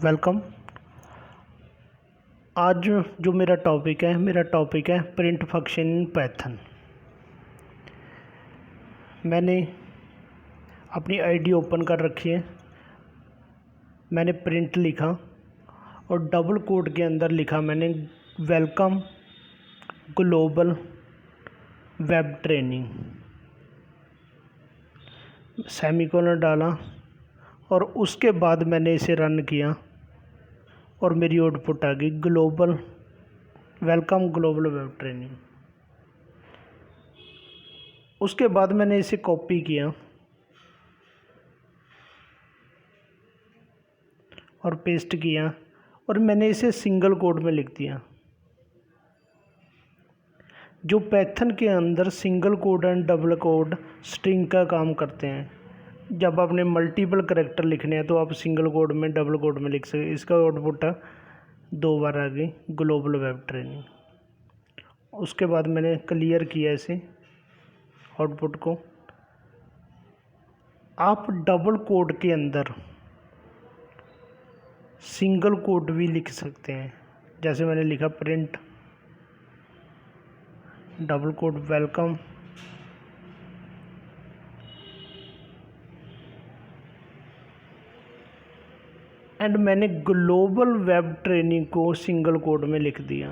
Welcome. आज जो मेरा टॉपिक है प्रिंट फंक्शन इन पाइथन। मैंने अपनी आईडी ओपन कर रखी है। मैंने प्रिंट लिखा और डबल कोट के अंदर लिखा मैंने welcome global web training, semicolon डाला और उसके बाद मैंने इसे रन किया और मेरी आउटपुट आ गई वेलकम ग्लोबल वेब ट्रेनिंग। उसके बाद मैंने इसे कॉपी किया और पेस्ट किया और मैंने इसे सिंगल कोड में लिख दिया। जो पाइथन के अंदर single code and double quote string का काम करते हैं। जब आपने मल्टीपल करैक्टर लिखने हैं तो आप सिंगल कोड में डबल कोड में लिख सकते। इसका आउटपुट 2 बार आ गई ग्लोबल वेब ट्रेनिंग। उसके बाद मैंने क्लियर किया इसे आउटपुट को। आप डबल कोड के अंदर सिंगल कोड भी लिख सकते हैं। जैसे मैंने लिखा print double quote welcome and मैंने ग्लोबल वेब ट्रेनिंग को सिंगल कोड में लिख दिया।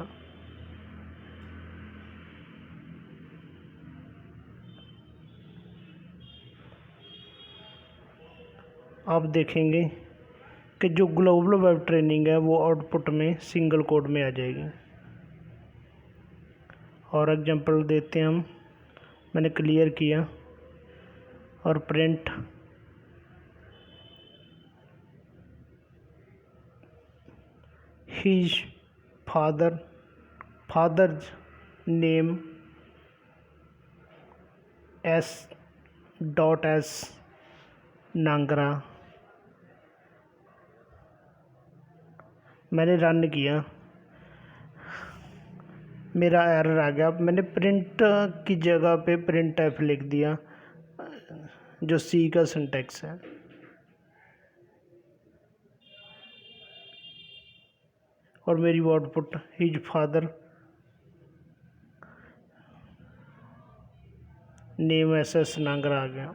आप देखेंगे कि जो ग्लोबल वेब ट्रेनिंग है वो आउटपुट में सिंगल कोड में आ जाएगी। और एग्जांपल देते हैं हम। मैंने क्लियर किया और print his father's name S Nangra. मैंने रन किया, मेरा एरर आ गया। मैंने प्रिंट की जगह पे प्रिंट एफ लिख दिया जो सी का सिंटैक्स है। और मेरी output his father name S Nangra आ गया।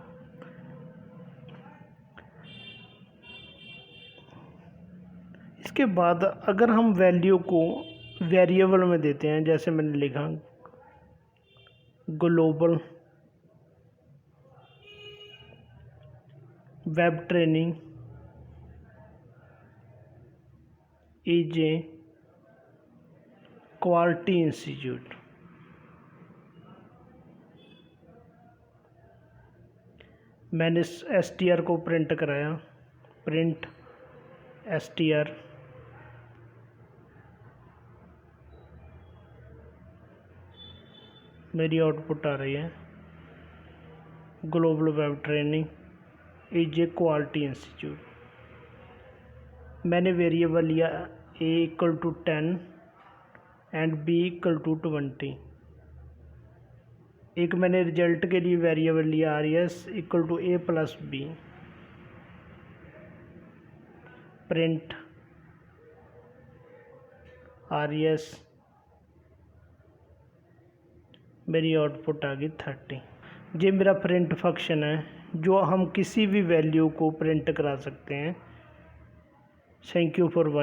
इसके बाद अगर हम वैल्यू को वेरिएबल में देते हैं, जैसे मैंने लिखा global web training is a quality institute. मैंने STR को प्रिंट कराया, प्रिंट STR मेरी आउटपुट आ रही है global web training is a quality institute. मैंने वेरिएबल लिया A = 10 एंड B = 20। एक मैंने रिजल्ट के लिए वेरिएबल लिया RES = A + B। Print RES मेरी आउटपुट आ गई 30। ये मेरा प्रिंट फंक्शन है जो हम किसी भी वैल्यू को प्रिंट करा सकते हैं। Thank you for watching.